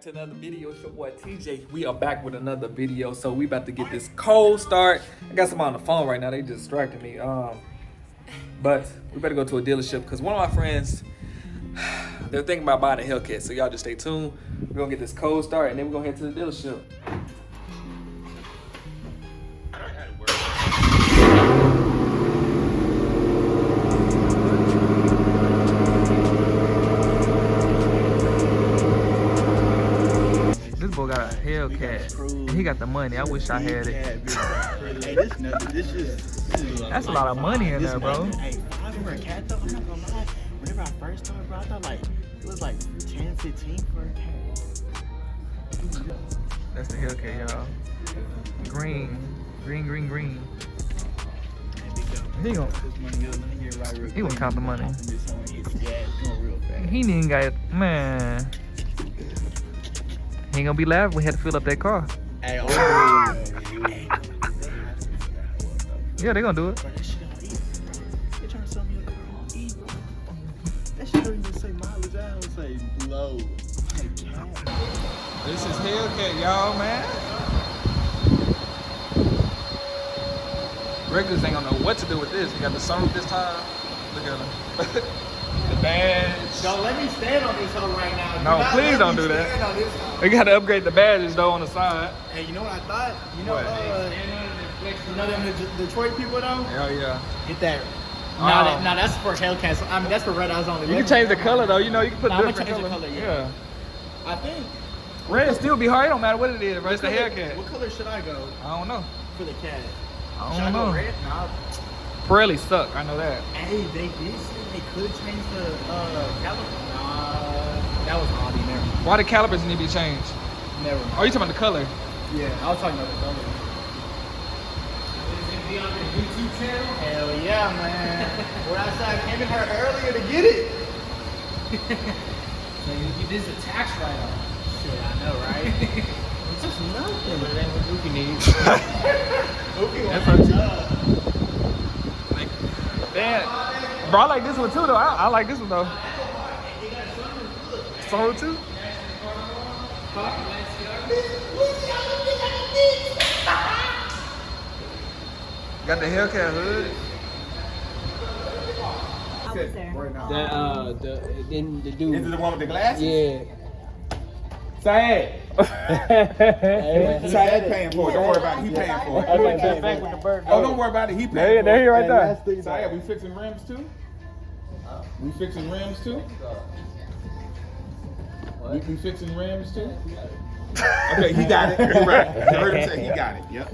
to another video. It's your boy TJ. We are back with another video. So we about to get this cold start. I got some on the phone right now. They just distracted me. But we better go to a dealership because one of my friends, they're thinking about buying a Hellcat. So y'all just stay tuned. We're gonna get this cold start and then we're gonna head to the dealership. This boy got a Hellcat. He got the money. I wish I had it. That's a lot of money in there, bro. Hey, for a cat though, I'm not gonna lie. Whenever I first started, bro, I thought like it was like 10, 15 for a cat. That's the Hellcat, y'all. Green. He gonna count the money. He ain't even got, man. He ain't gonna be laughing. We had to fill up that car. Hey, Yeah, they gonna do it. Bro, that shit don't eat. They trying to sell me a car on E, bro. That shit don't even say mileage. I don't say low. This is Hellcat, y'all, man. Regulars ain't gonna know what to do with this. We got the sunroof this time. Look at him. The badge. Don't let me stand on this hoe right now. No, please don't do that. We gotta upgrade the badges though on the side. Hey, you know what I thought? You know, What? them Detroit people though? Hell yeah. Get that. Nah, that's for Hellcats. I mean, that's for red eyes only. You can change the color though. You know, you can put Nah, I'm different gonna change color. the color, yeah. I think. Red still be hard. It don't matter what it is, bro. It's the color- Hellcat. What color should I go I don't know. for the cat? I Should don't I go know. red? Nah. Pirelli suck. I know that. Hey, they did say they could change the caliper. Nah, that was Audi. Why the calipers need to be changed? Never. Oh, you talking about the color? Yeah, I was talking about the color. Is it be on your YouTube channel? Hell yeah, man. What I said, I came in here earlier to get it. So this is a tax write-off. Shit, I know, right? It's just nothing. But it ain't what Luke needs. That's what Man, bro, I like this one too though. I like this one though. Sunroof too? Got the Hellcat hood. The dude. Is it the one with the glasses? Yeah. Syed. Syed paying for it. Don't worry about it. He paying for it. Okay, back with the bird. Oh, don't worry about it. He paying for There it. he right there. Syed, we fixing rims too? We fixing rims too? We fixing rims too? Okay, he got it. You're right. You heard him say he got it. Yep.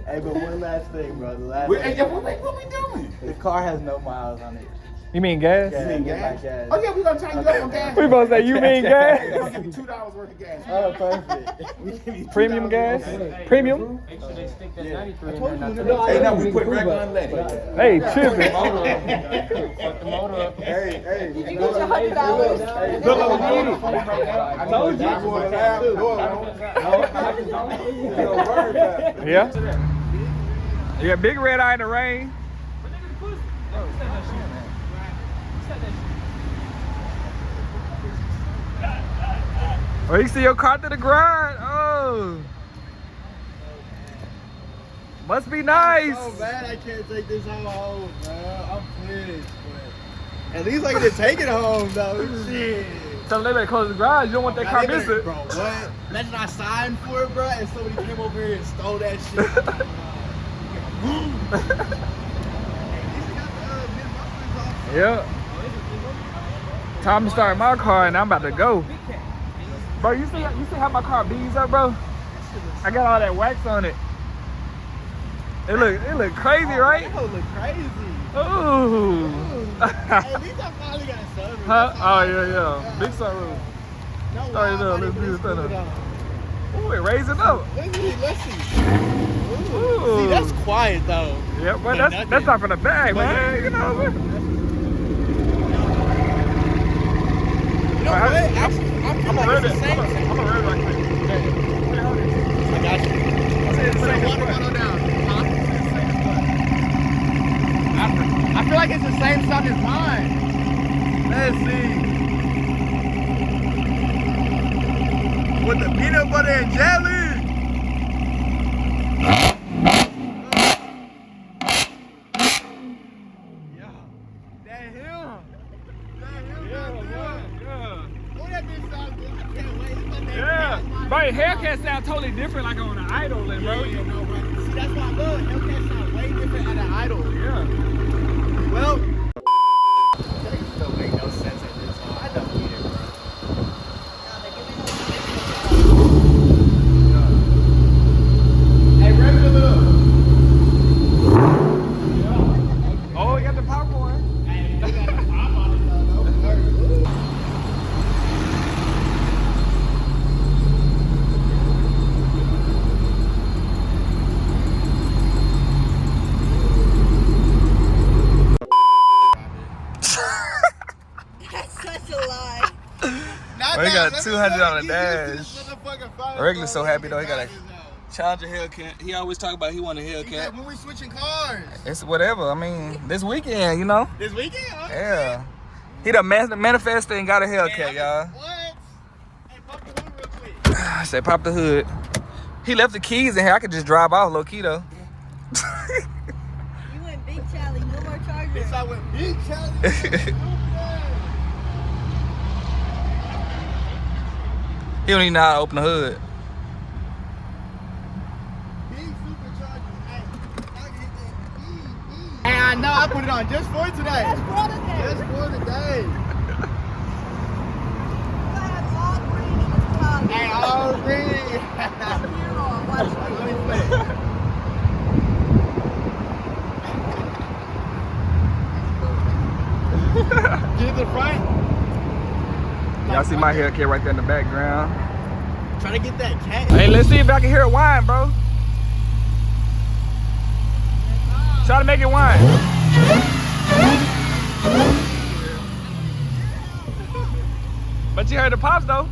Hey, but one last thing, bro. The last Hey, what we doing? the car has no miles on it. You mean gas? Yeah. You mean Gas? gas? Oh yeah, we gonna turn you up on gas. We both say you mean We're gas? gonna give you $2 worth of gas. Oh, perfect. We give you $2 Premium gas? worth. Premium? Make sure they stick that Yeah. 93 in told there. you Not to the- Hey, no, we put regular unleaded. Hey, tripping. Fuck the motor up. Hey. You get your $100. Look what we need. I told you. I want to laugh. Don't worry about it. Yeah? Yeah, big red eye in the rain. Oh, you see your car to the garage? Oh. Must be nice. So bad I can't take this home, bro. I'm pissed, but at least I get to take it home, though. Shit. Tell them they better close the garage. You don't want that car missing. Bro, what? Imagine I signed for it, bro, and somebody came over here and stole that shit. Yep. Time to start my car and I'm about to go. Bro, you see how my car beads up, bro? I got all that wax on it. It look crazy, right? That hoe look crazy. Ooh. At least I finally got a sunroof. Huh? Oh yeah. Big sunroof. No, Start it up. Let's do this thing up. Ooh, it raising up. Let's see. Ooh. See, that's quiet though. Yeah, but that's not from the back, man. You know what I'm saying? You know what? Actually, I'm gonna rev it. I'm gonna rev it right quick. I got you. I feel like it's the same sound as mine. Let's see. with the peanut butter and jelly. Yeah, that him. Oh, that bitch sounds good. I can't wait. It's my name. Yeah. Bro, Hellcat sound totally different like on an Idol, bro. Yeah, no, bro. See, that's why I love Hellcat sound way different at an Idol. Yeah. Well, that still make no sense at this time. I don't need it, bro. Hey, rev it a little. Oh, you got the popcorn. Hey, you got a pop on it though. Don't worry. That's such a lie. Oh, he got 200 on the dash. Regular's so happy though. He got a Challenger Hellcat. He always talk about he want a Hellcat. When we switching cars. It's whatever. I mean, this weekend, you know. This weekend? Okay. Yeah. He done manifested and got a Hellcat, y'all. What? Hey, pop the hood real quick. I said, pop the hood. He left the keys in here. I could just drive off low key though. You went big Charlie, no more Charger. Bitch, I went big Charlie. He don't even know how to open the hood. Big superchargers. Hey, I can hit that. Hey, I know. I put it on just for today. That's for today. Just for today. I have all green in the top. Hey, all green. You're on, watch Let me. me play. Get to the front. Y'all see my Hellcat right there in the background. Try to get that cat. Hey, let's see if I can hear it whine, bro. Try to make it whine. But you heard the pops though.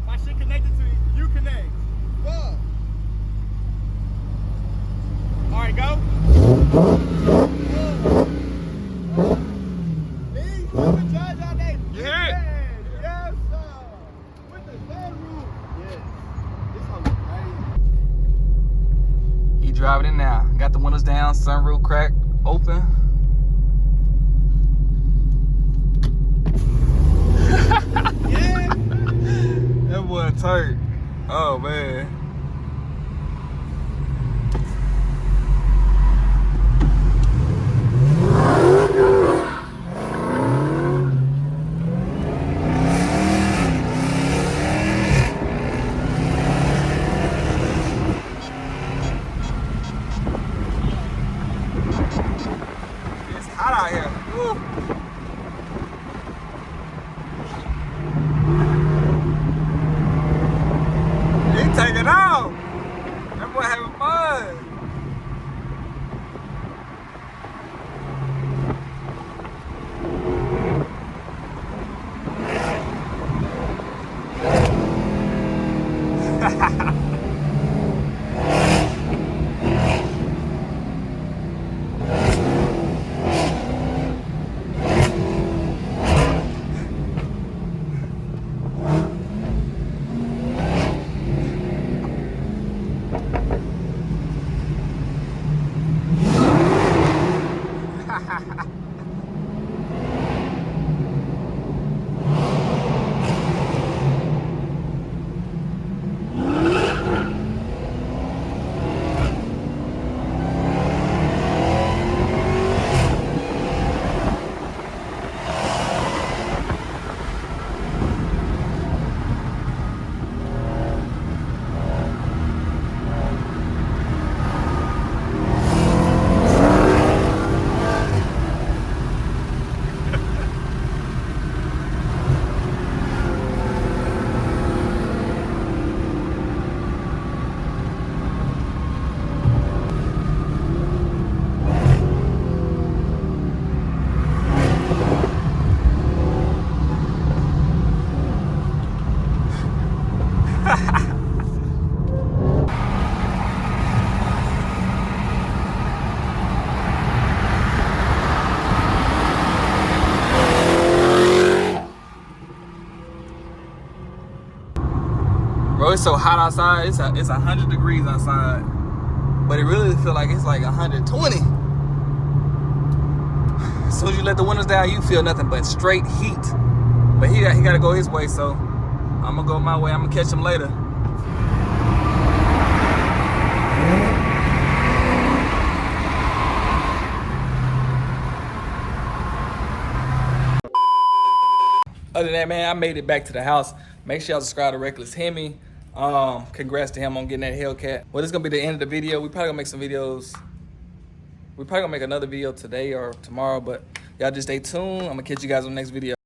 My shit connected to you. Connect. Fuck. All right, go. Hey, supercharge all day. You hear it? Yes, sir. With the sunroof. Yes. This one look crazy. He driving it now. Got the windows down, sunroof crack open. Yeah. That boy tight. Oh man. It's hot out here. Woo. He taking off. That boy having fun. Bro, it's so hot outside. It's 100 degrees outside, but it really feel like it's like 120. As soon as you let the windows down, you feel nothing but straight heat. But he got to go his way, so I'm gonna go my way. I'm gonna catch him later. Other than that, man, I made it back to the house. Make sure y'all subscribe to Reckless Hemi. Congrats to him on getting that Hellcat. Well, this is gonna be the end of the video. We probably gonna make some videos. We probably gonna make another video today or tomorrow, but y'all just stay tuned. I'm gonna catch you guys on the next video.